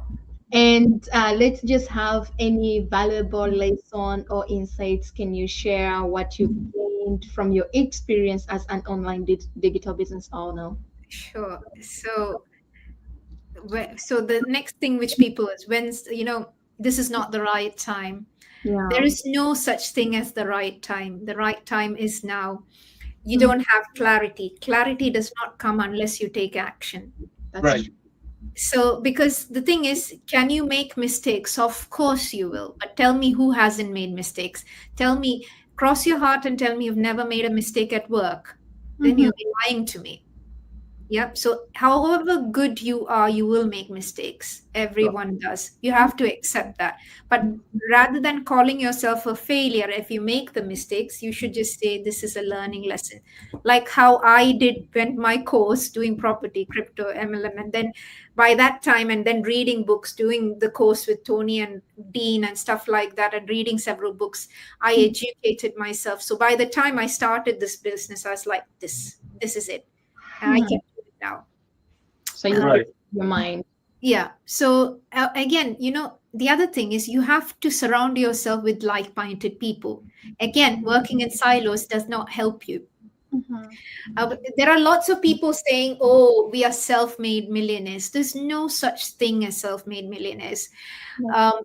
and let's just have any valuable lesson or insights. Can you share what you've gained from your experience as an online digital business owner? Sure. So the next thing which people is when this is not the right time. Yeah. There is no such thing as the right time. The right time is now. You don't have clarity. Clarity does not come unless you take action. That's Right. true. So, because the thing is, can you make mistakes? Of course you will. But tell me who hasn't made mistakes. Tell me, cross your heart and tell me you've never made a mistake at work. Then you'll be lying to me. Yep. So, however good you are, you will make mistakes. Everyone does. You have to accept that. But rather than calling yourself a failure, if you make the mistakes, you should just say, this is a learning lesson. Like how I went my course doing property, crypto, MLM. And then by that time, and then reading books, doing the course with Tony and Dean and stuff like that, and reading several books, I educated myself. So by the time I started this business, I was like, this is it. And I can do it now. So you Right. your mind. Yeah. So again, the other thing is you have to surround yourself with like-minded people. Again, working in silos does not help you. There are lots of people saying, oh, we are self-made millionaires. There's no such thing as self-made millionaires.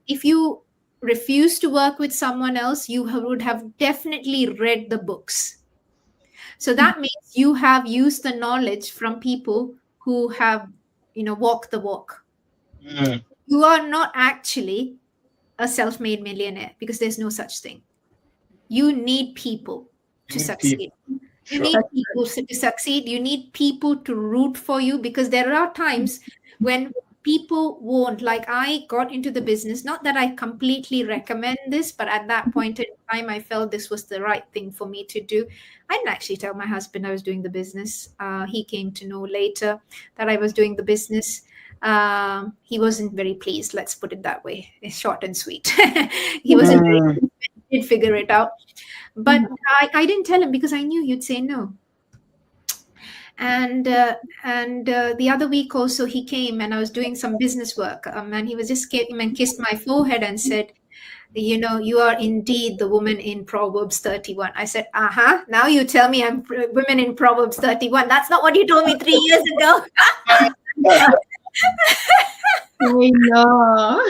If you refuse to work with someone else, you would have definitely read the books. So that means you have used the knowledge from people who have, walked the walk. You are not actually a self-made millionaire because there's no such thing. You need people to succeed. You need people to succeed. You need people to root for you, because there are times when people won't. Like, I got into the business, not that I completely recommend this, but at that point in time, I felt this was the right thing for me to do. I didn't actually tell my husband I was doing the business. He came to know later that I was doing the business. he wasn't very pleased. Let's put it that way. It's short and sweet. He wasn't very pleased. He did figure it out, but I didn't tell him because I knew you'd say no. And the other week also he came and I was doing some business work, and he was just came and kissed my forehead and said, you know, you are indeed the woman in Proverbs 31. I said, now you tell me I'm women in Proverbs 31. That's not what you told me 3 years ago. I know.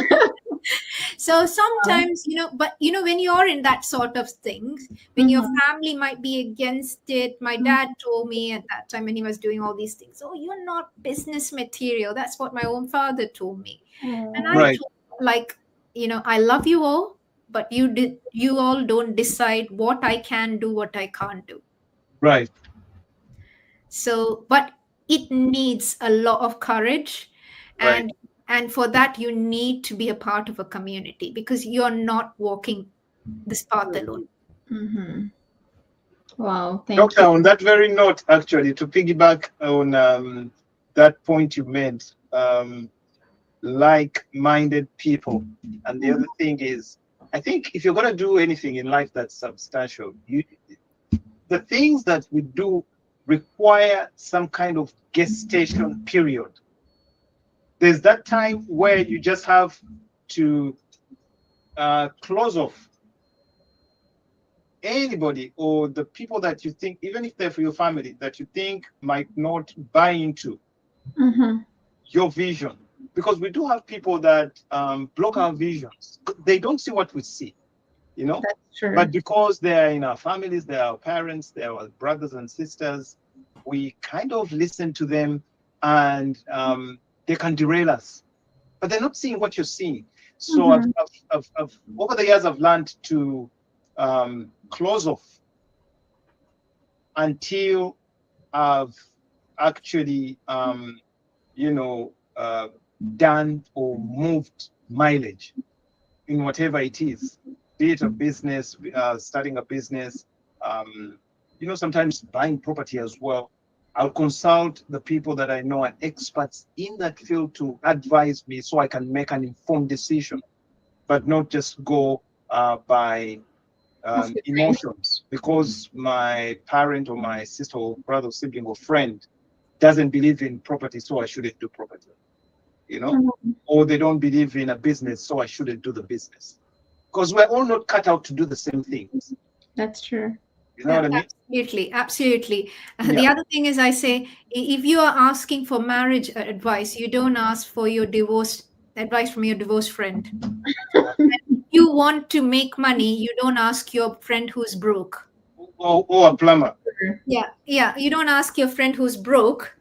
So sometimes, you know, but you know, when you're in that sort of things, when your family might be against it, my dad told me at that time when he was doing all these things, oh, you're not business material. That's what my own father told me. And I Right. told, like, you know, I love you all, but you all don't decide what I can do, what I can't do. Right. So, but it needs a lot of courage, Right. and for that you need to be a part of a community, because you're not walking this path alone. Wow, thank Doctor, you. on that very note, actually, to piggyback on that point you made, like-minded people. And the other thing is, I think if you're going to do anything in life that's substantial, the things that we do require some kind of gestation period. There's that time where you just have to close off anybody or the people that you think, even if they're for your family, that you think might not buy into your vision. Because we do have people that block our visions. They don't see what we see, you know? That's true. But because they're in our families, they're our parents, they're our brothers and sisters, we kind of listen to them, and they can derail us. But they're not seeing what you're seeing. So I've over the years, I've learned to close off until I've actually, done or moved mileage in whatever it is, be it a business, starting a business, sometimes buying property as well. I'll consult the people that I know are experts in that field to advise me so I can make an informed decision, but not just go by emotions because my parent or my sister or brother or sibling or friend doesn't believe in property, so I shouldn't do property, or they don't believe in a business, so I shouldn't do the business, because we're all not cut out to do the same things. That's true. You know what I mean? Absolutely. The other thing is, I say, if you are asking for marriage advice, you don't ask for your advice from your divorced friend. If you want to make money, you don't ask your friend who's broke. Or a plumber. Yeah. You don't ask your friend who's broke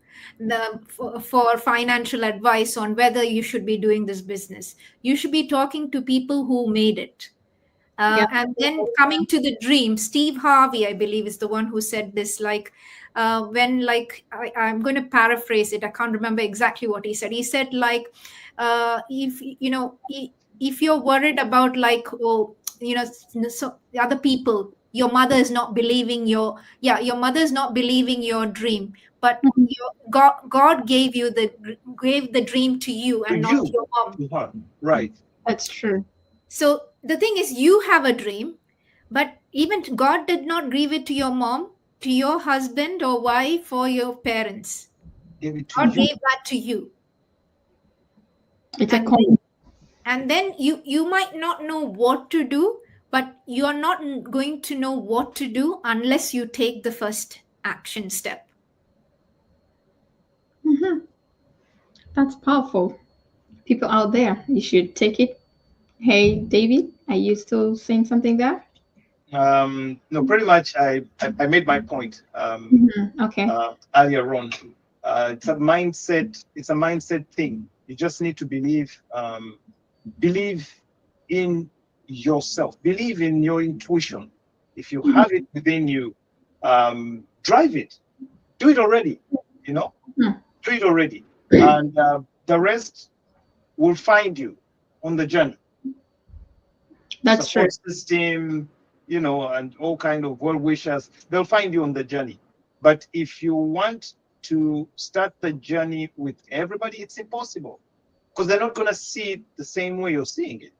for financial advice on whether you should be doing this business. You should be talking to people who made it. And then coming to the dream, Steve Harvey, I believe, is the one who said this, I'm going to paraphrase it. I can't remember exactly what he said. He said, if you're worried about so the other people, your mother is not believing your mother is not believing your dream, but God gave the dream to you and not to your mom. Right. That's true. So the thing is, you have a dream, but even God did not give it to your mom, to your husband or wife or your parents. God gave that to you. It's and then you might not know what to do, but you're not going to know what to do unless you take the first action step. That's powerful. People out there, you should take it. Hey, David, are you still saying something there? No, pretty much. I made my point. Okay. Earlier on, it's a mindset. It's a mindset thing. You just need to believe in yourself. Believe in your intuition. If you have it within you, drive it. Do it already. Do it already, and the rest will find you on the journey. That's true. System, and all kind of well wishers, they'll find you on the journey. But if you want to start the journey with everybody, it's impossible because they're not going to see it the same way you're seeing it.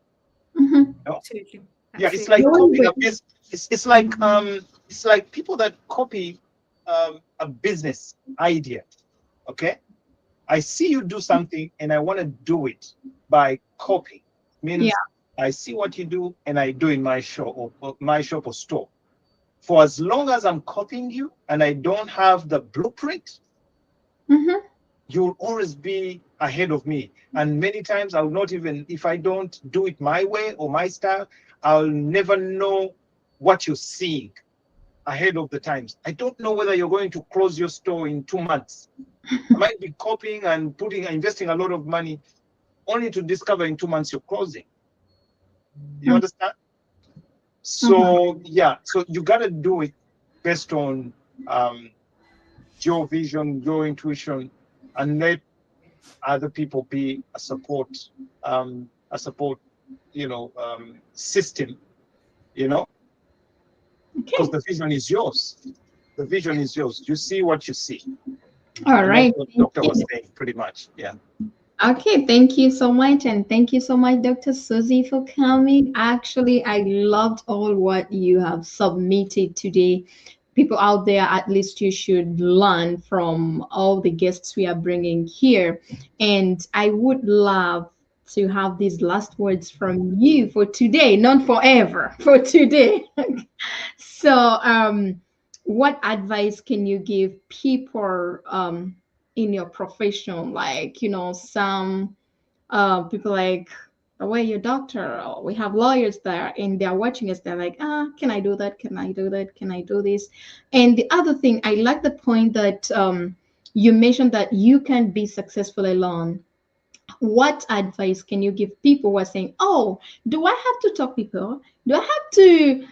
Mhm. Absolutely. Yeah, it's Absolutely. like copying a business. It's like people that copy a business idea. Okay, I see you do something and I want to do it by copy. Means Yeah. I see what you do and I do in my shop or store. For as long as I'm copying you and I don't have the blueprint, Mhm. you'll always be ahead of me. And many times I'll not even, if I don't do it my way or my style, I'll never know what you're seeing ahead of the times. I don't know whether you're going to close your store in 2 months. I might be copying and investing a lot of money only to discover in 2 months you're closing. You understand? So yeah, so you gotta do it based on your vision, your intuition, and let other people be a support, system, because Okay. the vision is yours. The vision is yours. You see what you see. All And that's right. what Thank Doctor you. was saying, pretty much. Yeah. Okay, thank you so much. And thank you so much, Dr. Suzie, for coming. Actually, I loved all what you have submitted today. People out there, at least you should learn from all the guests we are bringing here. And I would love to have these last words from you for today, not forever, for today. So, what advice can you give people in your profession? Like, some people like, oh, we're your doctor, or we have lawyers there and they're watching us. They're like, can I do that? Can I do that? Can I do this? And the other thing, I like the point that you mentioned that you can be successful alone. What advice can you give people who are saying, oh, do I have to talk people? Do I have to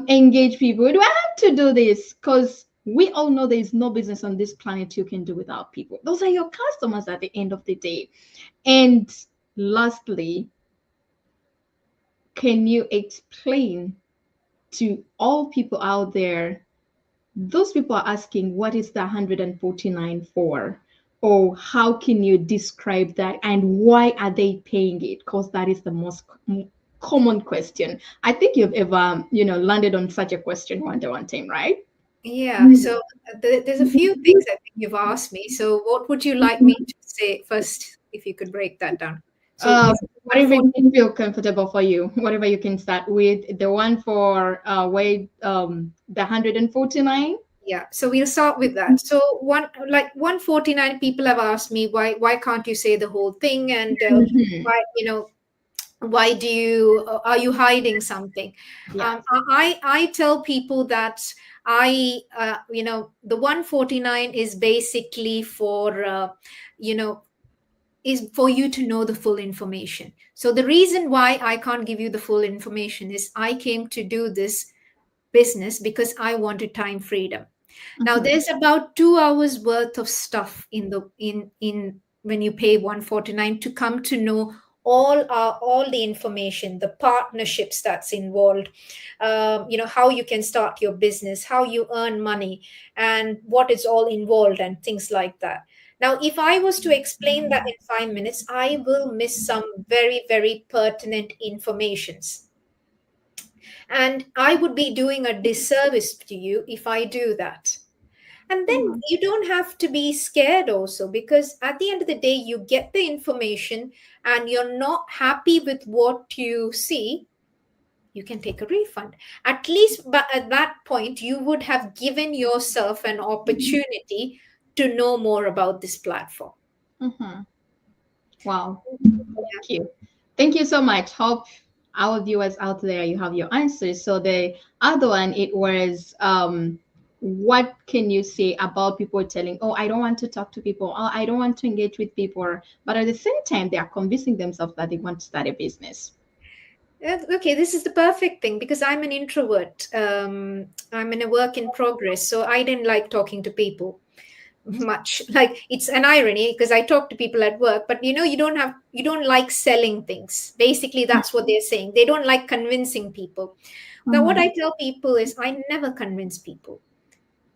engage people? Do I have to do this? Because we all know there is no business on this planet you can do without people. Those are your customers at the end of the day. And lastly, can you explain to all people out there, those people are asking, what is the 149 for? Or how can you describe that? And why are they paying it? Because that is the most common question. I think you've ever, landed on such a question one time, right? Yeah. So there's a few things I think you've asked me. So what would you like me to say first, if you could break that down? So Whatever you feel comfortable for you, whatever you can start with. The one for the 149. yeah, so we'll start with that. So 149 people have asked me, why can't you say the whole thing, and Mhm. why do you are you hiding something? Yeah. I tell people that the 149 is basically for is for you to know the full information. So the reason why I can't give you the full information is I came to do this business because I wanted time freedom. Now Mhm. there's about 2 hours worth of stuff in when you pay 149 to come to know all the information, the partnerships that's involved, how you can start your business, how you earn money, and what is all involved, and things like that. Now, if I was to explain that in 5 minutes, I will miss some very, very pertinent informations. And I would be doing a disservice to you if I do that. And then you don't have to be scared also, because at the end of the day, you get the information and you're not happy with what you see, you can take a refund. At least, but at that point, you would have given yourself an opportunity to know more about this platform. Mhm. Wow. Thank you. Thank you so much. Hope our viewers out there, you have your answers. So the other one, it was, what can you say about people telling, oh, I don't want to talk to people, oh, I don't want to engage with people, but at the same time, they are convincing themselves that they want to start a business. Okay, this is the perfect thing because I'm an introvert. I'm in a work in progress, so I didn't like talking to people much. Like, it's an irony because I talk to people at work, but you don't like selling things. Basically, that's what they're saying. They don't like convincing people. Now, what Mhm. I tell people is I never convince people.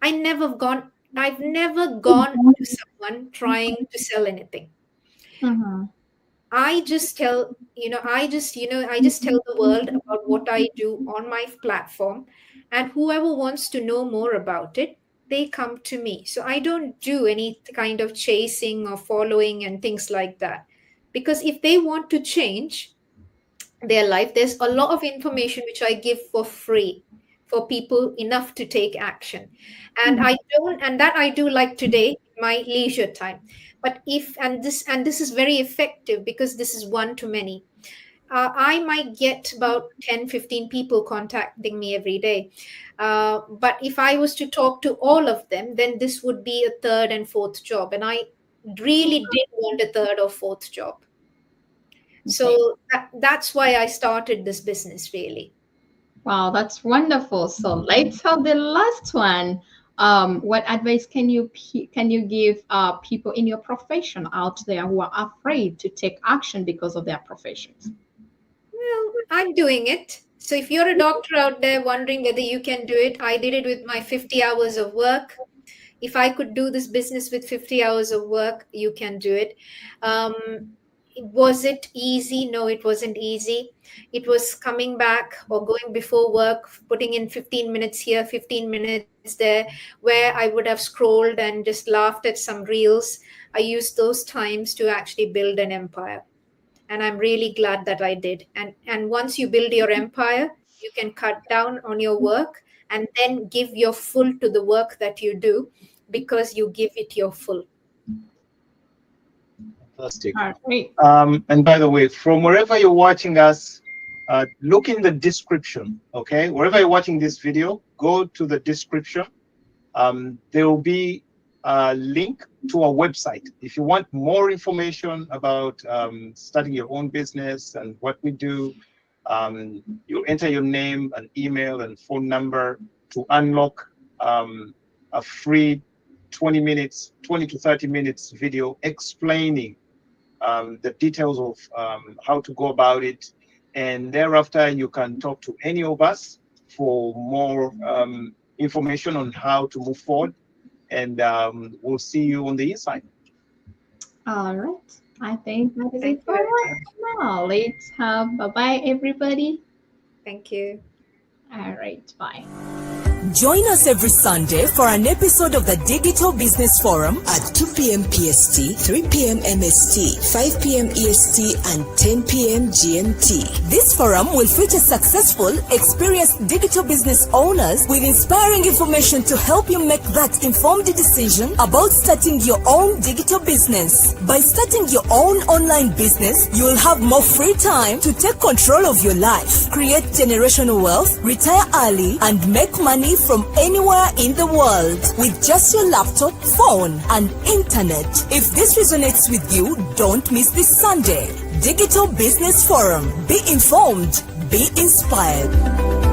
I never gone I've never gone to someone trying to sell anything. I just tell, I just tell the world about what I do on my platform, and whoever wants to know more about it, they come to me. So I don't do any kind of chasing or following and things like that. Because if they want to change their life, there's a lot of information which I give for free for people enough to take action. And I do like today, in my leisure time. But this is very effective because this is one to many. I might get about 10-15 people contacting me every day. But if I was to talk to all of them, then this would be a third and fourth job. And I really did want a third or fourth job. So that's why I started this business, really. Wow, that's wonderful. So let's have the last one. What advice can you give people in your profession out there who are afraid to take action because of their professions? Well, I'm doing it. So if you're a doctor out there wondering whether you can do it, I did it with my 50 hours of work. If I could do this business with 50 hours of work, you can do it. Was it easy? No, it wasn't easy. It was coming back or going before work, putting in 15 minutes here, 15 minutes there, where I would have scrolled and just laughed at some reels. I used those times to actually build an empire. And I'm really glad that I did. And once you build your empire, you can cut down on your work and then give your full to the work that you do, because you give it your full. Fantastic. Great. And by the way, from wherever you're watching us, look in the description, okay? Wherever you're watching this video, go to the description. There will be a link to our website. If you want more information about starting your own business and what we do, you enter your name, an email, and phone number to unlock a free 20 to 30 minutes video explaining the details of how to go about it. And thereafter, you can talk to any of us for more information on how to move forward. And we'll see you on the inside. All right. I think that is it for right now. Let's have bye-bye, everybody. Thank you. All right. Bye. Join us every Sunday for an episode of the Digital Business Forum at 2 p.m. PST, 3 p.m. MST, 5 p.m. EST, and 10 p.m. GMT. This forum will feature successful, experienced digital business owners with inspiring information to help you make that informed decision about starting your own digital business. By starting your own online business, you will have more free time to take control of your life, create generational wealth, retire early, and make money from anywhere in the world with just your laptop, phone, and internet. If this resonates with you, don't miss this Sunday. Digital Business Forum. Be informed, be inspired.